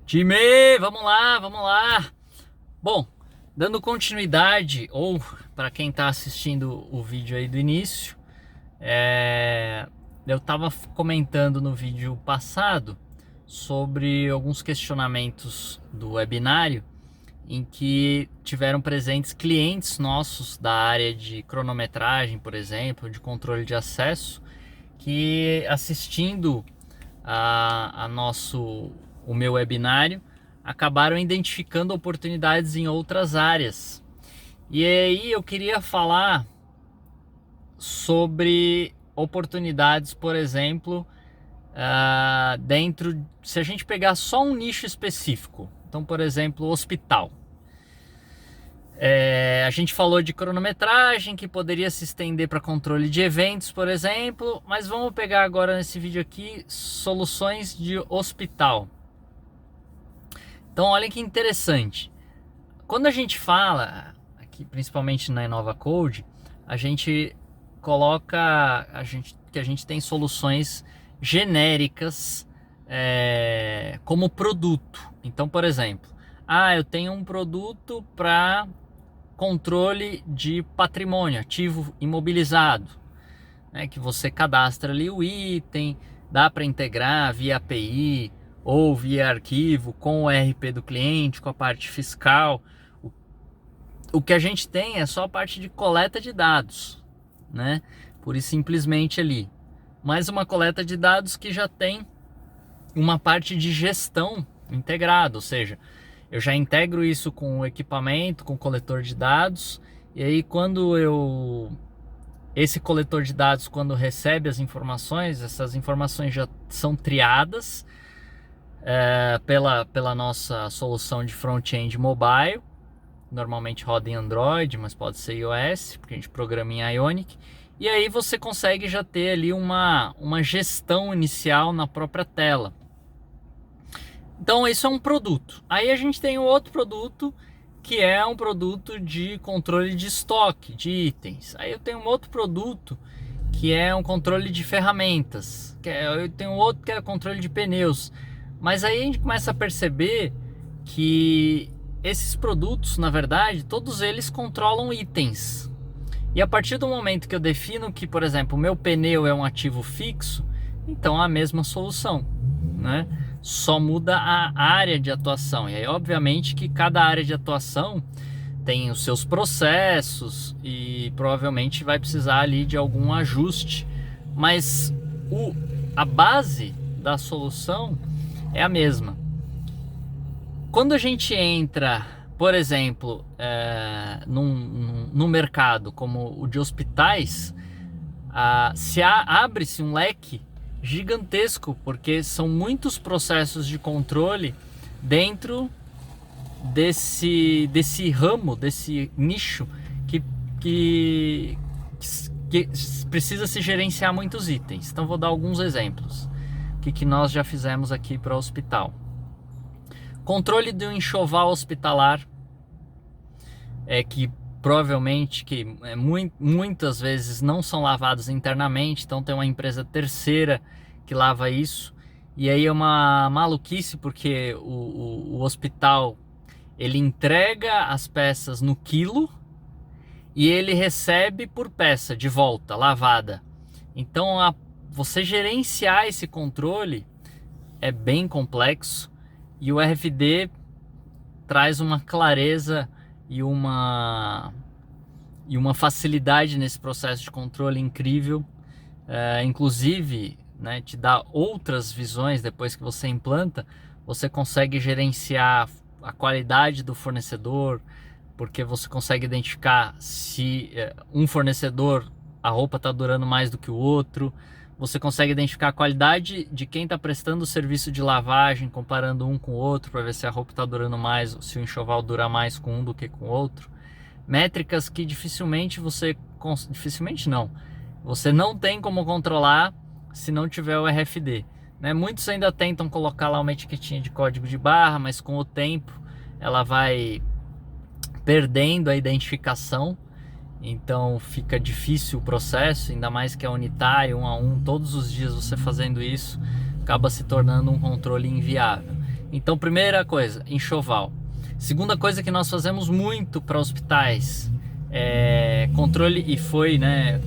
Time, vamos lá, vamos lá. Bom, dando continuidade, ou para quem está assistindo o vídeo aí do início, eu estava comentando no vídeo passado sobre alguns questionamentos do webinário em que tiveram presentes clientes nossos da área de cronometragem, por exemplo, de controle de acesso, que assistindo o meu webinário, acabaram identificando oportunidades em outras áreas. E aí eu queria falar sobre oportunidades, por exemplo, se a gente pegar só um nicho específico. Então, por exemplo, hospital. A gente falou de cronometragem, que poderia se estender para controle de eventos, por exemplo, mas vamos pegar agora nesse vídeo aqui soluções de hospital. Então, olha que interessante. Quando a gente fala, aqui principalmente na Inova Code, a gente coloca que a gente tem soluções genéricas como produto. Então, por exemplo, eu tenho um produto para controle de patrimônio, ativo imobilizado, né, que você cadastra ali o item, dá para integrar via API ou via arquivo com o ERP do cliente, com a parte fiscal. O que a gente tem é só a parte de coleta de dados, né? Pura e simplesmente ali. Mais uma coleta de dados que já tem uma parte de gestão integrada, ou seja, eu já integro isso com o equipamento, com o coletor de dados, e aí esse coletor de dados, quando recebe as informações, essas informações já são triadas pela nossa solução de front-end mobile, normalmente roda em Android, mas pode ser iOS, porque a gente programa em Ionic, e aí você consegue já ter ali uma gestão inicial na própria tela. Então isso é um produto. Aí a gente tem o outro produto, que é um produto de controle de estoque de itens. Aí eu tenho um outro produto que é um controle de ferramentas. Eu tenho outro que é controle de pneus. Mas aí a gente começa a perceber que esses produtos, na verdade, todos eles controlam itens. E a partir do momento que eu defino que, por exemplo, o meu pneu é um ativo fixo, então é a mesma solução, né? Só muda a área de atuação. E aí, obviamente, que cada área de atuação tem os seus processos e provavelmente vai precisar ali de algum ajuste. Mas a base da solução é a mesma. Quando a gente entra, por exemplo, num mercado como o de hospitais, abre-se um leque gigantesco, porque são muitos processos de controle dentro desse ramo, desse nicho que precisa se gerenciar muitos itens. Então vou dar alguns exemplos que nós já fizemos aqui para o hospital. Controle do enxoval hospitalar, que provavelmente muitas vezes não são lavados internamente, então tem uma empresa terceira que lava isso, e aí é uma maluquice, porque o hospital ele entrega as peças no quilo e ele recebe por peça de volta, lavada. Então você gerenciar esse controle é bem complexo, e o RFD traz uma clareza e uma facilidade nesse processo de controle incrível, inclusive, né, te dá outras visões. Depois que você implanta, você consegue gerenciar a qualidade do fornecedor, porque você consegue identificar se um fornecedor, a roupa está durando mais do que o outro. Você consegue identificar a qualidade de quem está prestando o serviço de lavagem, comparando um com o outro, para ver se a roupa está durando mais, se o enxoval dura mais com um do que com o outro. Métricas que dificilmente você não tem como controlar se não tiver o RFD, né? Muitos ainda tentam colocar lá uma etiquetinha de código de barra, mas com o tempo ela vai perdendo a identificação, então fica difícil o processo, ainda mais que é unitário, 1 a 1, todos os dias você fazendo isso, acaba se tornando um controle inviável. Então, primeira coisa, enxoval. Segunda coisa que nós fazemos muito para hospitais é controle, e foi, né,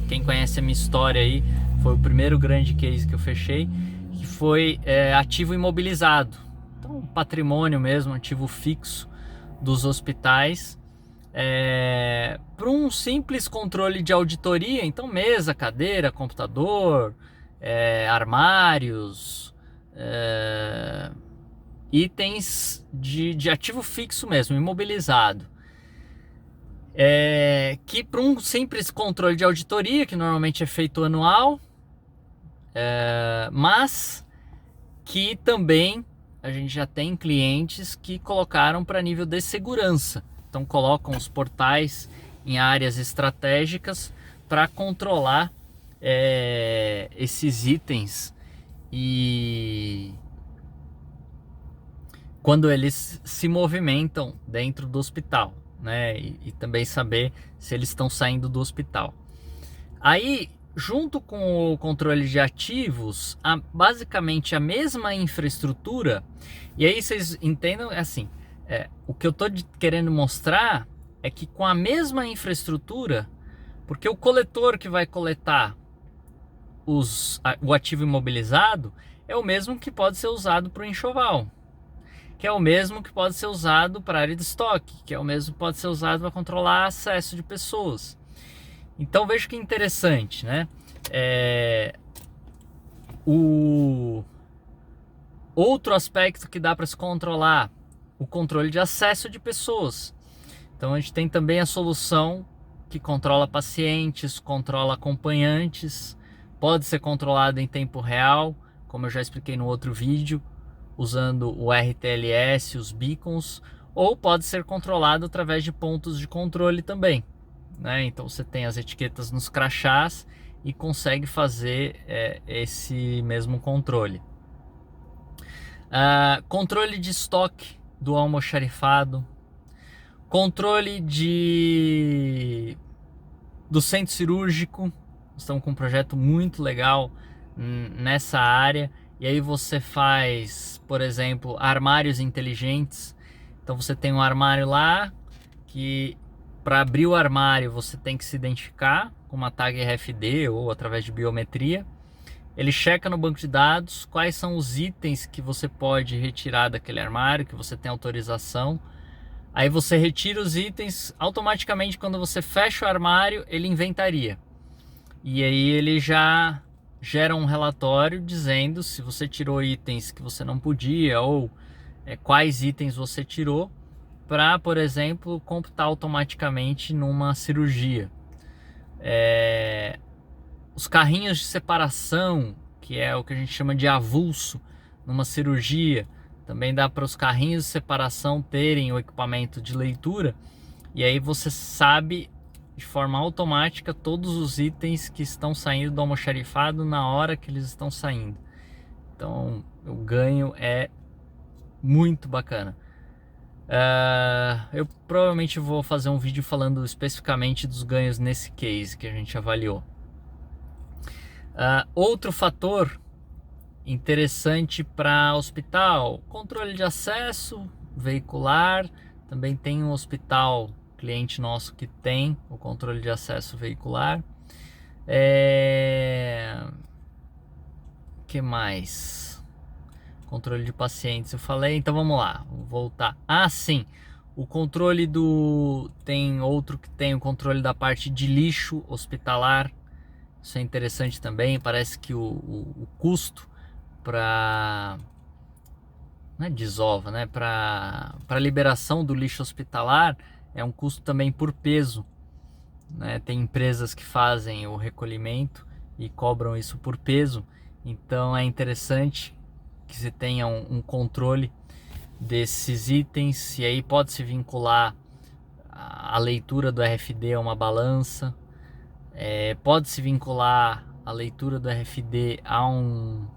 quem conhece a minha história aí, foi o primeiro grande case que eu fechei, que foi ativo imobilizado. Então, patrimônio mesmo, ativo fixo dos hospitais, para um simples controle de auditoria. Então, mesa, cadeira, computador, armários, itens de ativo fixo mesmo, imobilizado. Que para um simples controle de auditoria, que normalmente é feito anual, mas que também a gente já tem clientes que colocaram para nível de segurança. Então colocam os portais em áreas estratégicas para controlar esses itens, e quando eles se movimentam dentro do hospital, né? E também saber se eles estão saindo do hospital. Aí, junto com o controle de ativos, basicamente a mesma infraestrutura. E aí vocês entendam, assim, o que eu estou querendo mostrar é que com a mesma infraestrutura, porque o coletor que vai coletar o ativo imobilizado é o mesmo que pode ser usado para o enxoval, que é o mesmo que pode ser usado para a área de estoque, que é o mesmo que pode ser usado para controlar acesso de pessoas. Então veja que interessante, né? O outro aspecto que dá para se controlar, o controle de acesso de pessoas. Então a gente tem também a solução que controla pacientes, controla acompanhantes, pode ser controlado em tempo real, como eu já expliquei no outro vídeo, usando o RTLS, os beacons, ou pode ser controlado através de pontos de controle também, né? Então você tem as etiquetas nos crachás e consegue fazer esse mesmo controle. Controle de estoque do almoxarifado, controle do centro cirúrgico. Estamos com um projeto muito legal nessa área. E aí você faz, por exemplo, armários inteligentes. Então você tem um armário lá que, para abrir o armário, você tem que se identificar com uma tag RFID ou através de biometria. Ele checa no banco de dados quais são os itens que você pode retirar daquele armário, que você tem autorização. Aí você retira os itens, automaticamente quando você fecha o armário, ele inventaria. E aí ele já gera um relatório dizendo se você tirou itens que você não podia, ou quais itens você tirou, para, por exemplo, computar automaticamente numa cirurgia. Os carrinhos de separação, que é o que a gente chama de avulso numa cirurgia, também dá para os carrinhos de separação terem o equipamento de leitura, e aí você sabe de forma automática todos os itens que estão saindo do almoxarifado na hora que eles estão saindo. Então o ganho é muito bacana. Eu provavelmente vou fazer um vídeo falando especificamente dos ganhos nesse case que a gente avaliou. Outro fator interessante para hospital, controle de acesso veicular. Também tem um hospital cliente nosso que tem o controle de acesso veicular. Que mais? Controle de pacientes eu falei. Então vamos lá, vou voltar. Sim, o controle tem outro que tem o controle da parte de lixo hospitalar. Isso é interessante também. Parece que o custo para, não é desova, né, para liberação do lixo hospitalar é um custo também por peso, né? Tem empresas que fazem o recolhimento e cobram isso por peso. Então é interessante que você tenha um controle desses itens, e aí pode se vincular a leitura do RFID a uma balança, pode se vincular a leitura do RFID a um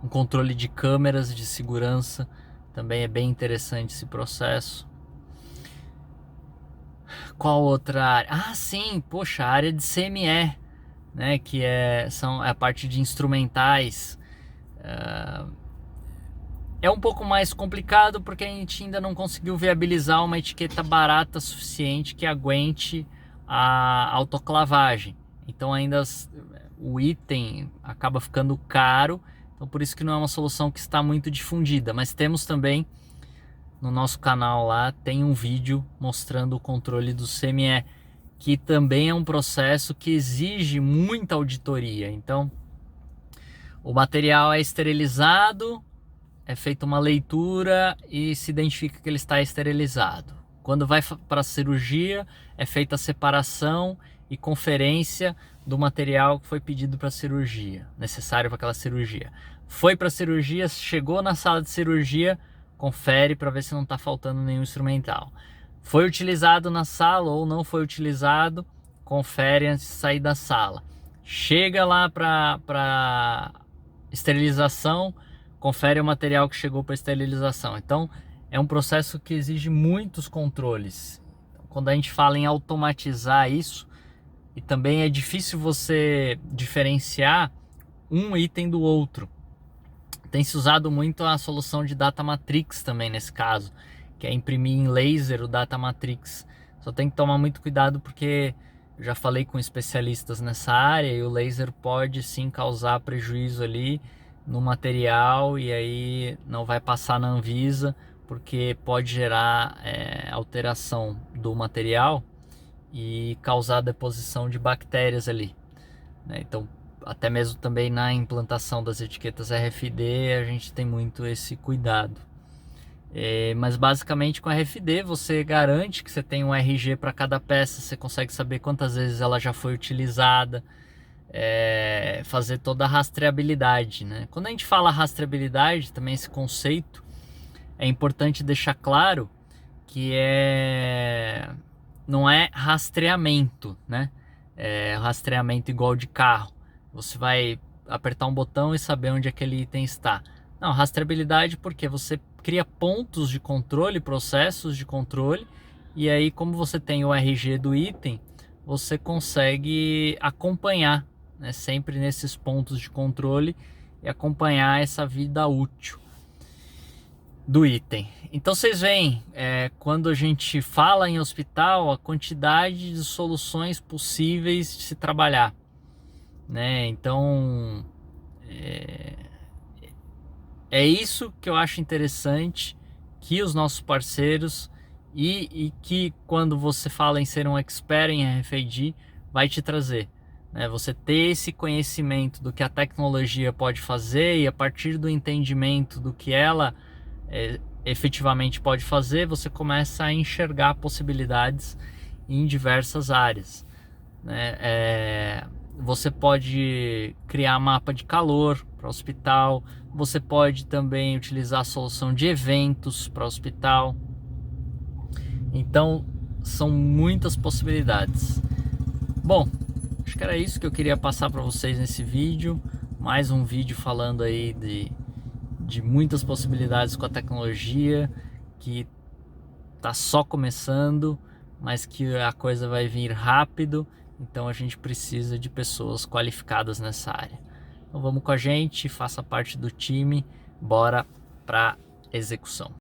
controle de câmeras de segurança. Também é bem interessante esse processo. Qual outra área? Sim, poxa, a área de CME, né, que é a parte de instrumentais. É um pouco mais complicado porque a gente ainda não conseguiu viabilizar uma etiqueta barata suficiente que aguente a autoclavagem. Então ainda o item acaba ficando caro, então por isso que não é uma solução que está muito difundida. Mas temos também no nosso canal lá, tem um vídeo mostrando o controle do CME, que também é um processo que exige muita auditoria. Então o material é esterilizado, é feita uma leitura e se identifica que ele está esterilizado. Quando vai para a cirurgia, é feita a separação e conferência do material que foi pedido para a cirurgia, necessário para aquela cirurgia. Foi para a cirurgia, chegou na sala de cirurgia, confere para ver se não está faltando nenhum instrumental. Foi utilizado na sala ou não foi utilizado, confere antes de sair da sala. Chega lá para esterilização, confere o material que chegou para esterilização. Então é um processo que exige muitos controles. Quando a gente fala em automatizar isso, e também é difícil você diferenciar um item do outro. Tem se usado muito a solução de Data Matrix também nesse caso, que é imprimir em laser o Data Matrix. Só tem que tomar muito cuidado porque eu já falei com especialistas nessa área e o laser pode sim causar prejuízo ali no material e aí não vai passar na Anvisa porque pode gerar alteração do material e causar deposição de bactérias ali, né? Então até mesmo também na implantação das etiquetas RFID a gente tem muito esse cuidado. Mas basicamente com a RFID você garante que você tem um RG para cada peça, você consegue saber quantas vezes ela já foi utilizada, fazer toda a rastreabilidade, né? Quando a gente fala rastreabilidade, também esse conceito é importante deixar claro que não é rastreamento, né? É rastreamento igual de carro. Você vai apertar um botão e saber onde aquele item está. Não, rastreabilidade porque você cria pontos de controle, processos de controle, e aí como você tem o RG do item, você consegue acompanhar, né, sempre nesses pontos de controle e acompanhar essa vida útil do item. Então vocês veem, quando a gente fala em hospital, a quantidade de soluções possíveis de se trabalhar, né? Então é isso que eu acho interessante, que os nossos parceiros e que quando você fala em ser um expert em RFID vai te trazer, né? Você ter esse conhecimento do que a tecnologia pode fazer e a partir do entendimento do que ela efetivamente pode fazer, você começa a enxergar possibilidades em diversas áreas, né? Você pode criar mapa de calor para o hospital, você pode também utilizar a solução de eventos para o hospital. Então são muitas possibilidades. Bom, acho que era isso que eu queria passar para vocês nesse vídeo. Mais um vídeo falando aí de muitas possibilidades com a tecnologia, que está só começando, mas que a coisa vai vir rápido, então a gente precisa de pessoas qualificadas nessa área. Então vamos com a gente, faça parte do time, bora para execução.